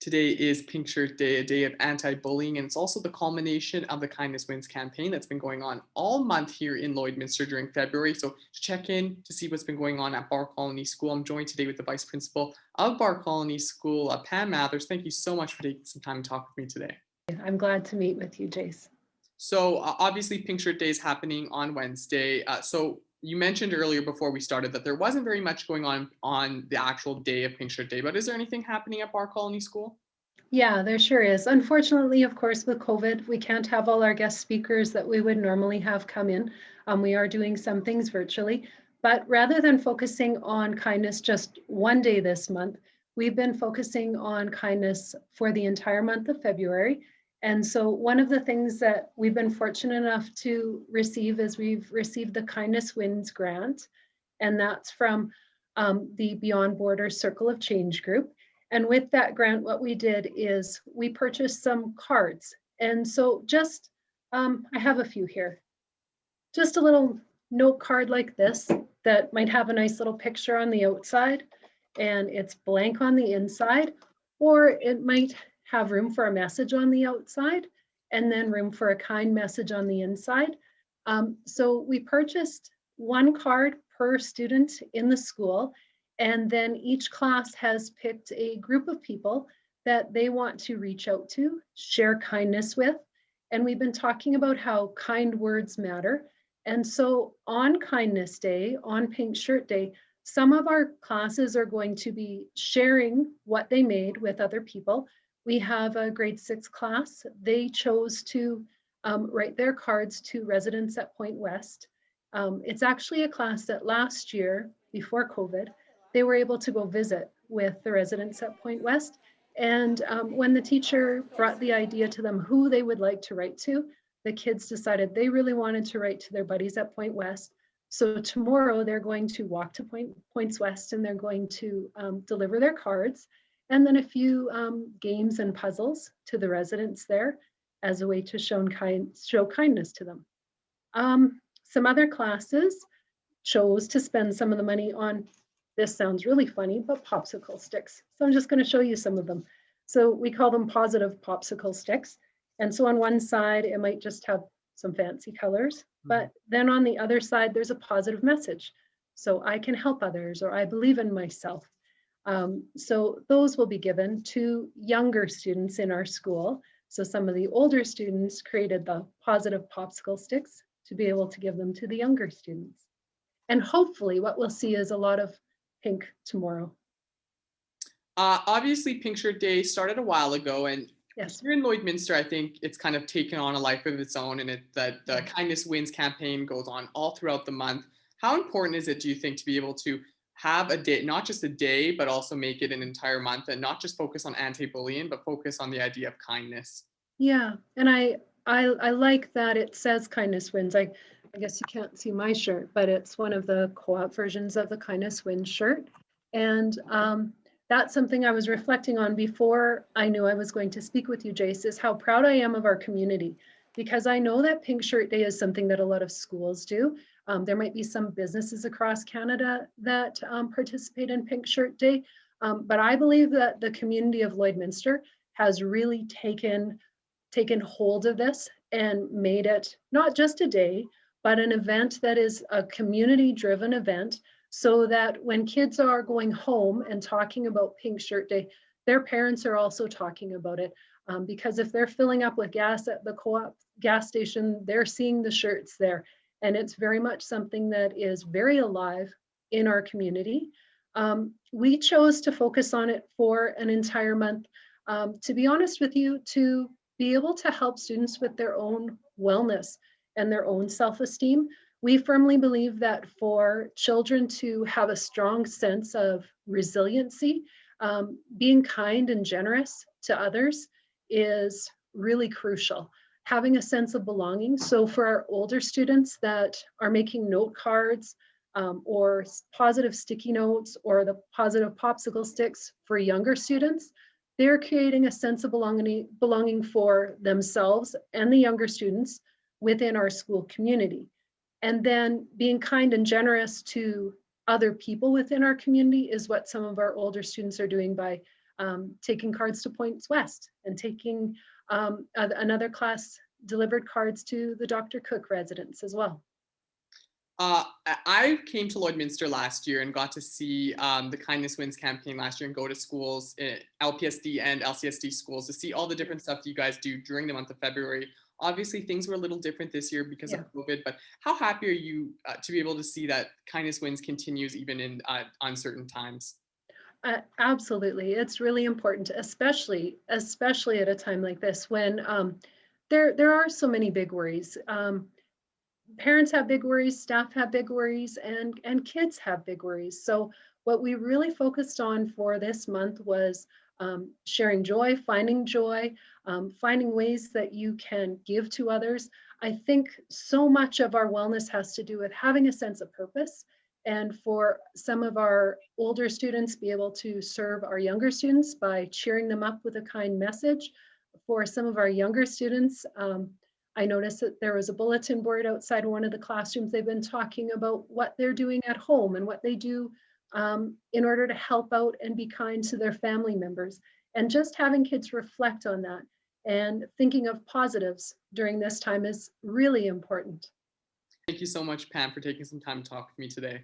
Today is Pink Shirt Day, a day of anti-bullying, and it's also the culmination of the Kindness Wins campaign that's been going on all month here in Lloydminster during February. So check in to see what's been going on at Barr Colony School. I'm joined today with the Vice Principal of Barr Colony School, Pam Mathers. Thank you so much for taking some time to talk with me today. I'm glad to meet with you, Jace. So obviously Pink Shirt Day is happening on Wednesday. So you mentioned earlier before we started that there wasn't very much going on the actual day of Pink Shirt Day, but is there anything happening at Barr Colony School? Yeah, there sure is. Unfortunately, of course, with COVID, we can't have all our guest speakers that we would normally have come in. We are doing some things virtually, but rather than focusing on kindness just one day this month, we've been focusing on kindness for the entire month of February. And so one of the things that we've been fortunate enough to receive is we've received the Kindness Wins grant, and that's from the Beyond Borders Circle of Change group. And with that grant, what we did is we purchased some cards. And so just, I have a few here. Just a little note card like this that might have a nice little picture on the outside and it's blank on the inside, or it might have room for a message on the outside and then room for a kind message on the inside. So we purchased one card per student in the school. And then each class has picked a group of people that they want to reach out to, share kindness with. And we've been talking about how kind words matter. And so on Kindness Day, on Pink Shirt Day, some of our classes are going to be sharing what they made with other people. We have a grade 6 class. They chose to write their cards to residents at Point West. It's actually a class that last year, before COVID, they were able to go visit with the residents at Point West. And when the teacher brought the idea to them who they would like to write to, the kids decided they really wanted to write to their buddies at Point West. So tomorrow they're going to walk to Points West and they're going to deliver their cards and then a few games and puzzles to the residents there as a way to show kindness to them. Some other classes chose to spend some of the money on, this sounds really funny, but popsicle sticks. So I'm just going to show you some of them. So we call them positive popsicle sticks. And so on one side, it might just have some fancy colors, but then on the other side, there's a positive message. So I can help others, or I believe in myself. So those will be given to younger students in our school. So some of the older students created the positive popsicle sticks to be able to give them to the younger students. And hopefully what we'll see is a lot of pink tomorrow. Obviously, Pink Shirt Day started a while ago, and yes, here in Lloydminster, I think it's kind of taken on a life of its own, and that the Kindness Wins campaign goes on all throughout the month. How important is it, do you think, to be able to have a day, not just a day, but also make it an entire month, and not just focus on anti-bullying, but focus on the idea of kindness? Yeah, and I like that it says Kindness Wins. I guess you can't see my shirt, but it's one of the co-op versions of the Kindness Wins shirt. And that's something I was reflecting on before I knew I was going to speak with you, Jace, is how proud I am of our community, because I know that Pink Shirt Day is something that a lot of schools do. There might be some businesses across Canada that participate in Pink Shirt Day, but I believe that the community of Lloydminster has really taken hold of this and made it not just a day, but an event that is a community-driven event, so that when kids are going home and talking about Pink Shirt Day, their parents are also talking about it. Because if they're filling up with gas at the co-op gas station, they're seeing the shirts there. And it's very much something that is very alive in our community. We chose to focus on it for an entire month. To be honest with you, to be able to help students with their own wellness and their own self-esteem. We firmly believe that for children to have a strong sense of resiliency, being kind and generous to others is really crucial. Having a sense of belonging. So for our older students that are making note cards or positive sticky notes or the positive popsicle sticks for younger students, they're creating a sense of belonging for themselves and the younger students within our school community. And then being kind and generous to other people within our community is what some of our older students are doing by taking cards to Points West and taking another class delivered cards to the Dr. Cook residents as well. I came to Lloydminster last year and got to see the Kindness Wins campaign last year and go to schools, LPSD and LCSD schools, to see all the different stuff you guys do during the month of February. Obviously, things were a little different this year because Yeah. of COVID, but how happy are you to be able to see that Kindness Wins continues even in uncertain times? Absolutely. It's really important, especially at a time like this when there are so many big worries. Parents have big worries, staff have big worries, and kids have big worries. So what we really focused on for this month was sharing joy, finding ways that you can give to others. I think so much of our wellness has to do with having a sense of purpose. And for some of our older students, be able to serve our younger students by cheering them up with a kind message. For some of our younger students, I noticed that there was a bulletin board outside one of the classrooms. They've been talking about what they're doing at home and what they do in order to help out and be kind to their family members. And just having kids reflect on that and thinking of positives during this time is really important. Thank you so much, Pam, for taking some time to talk with me today.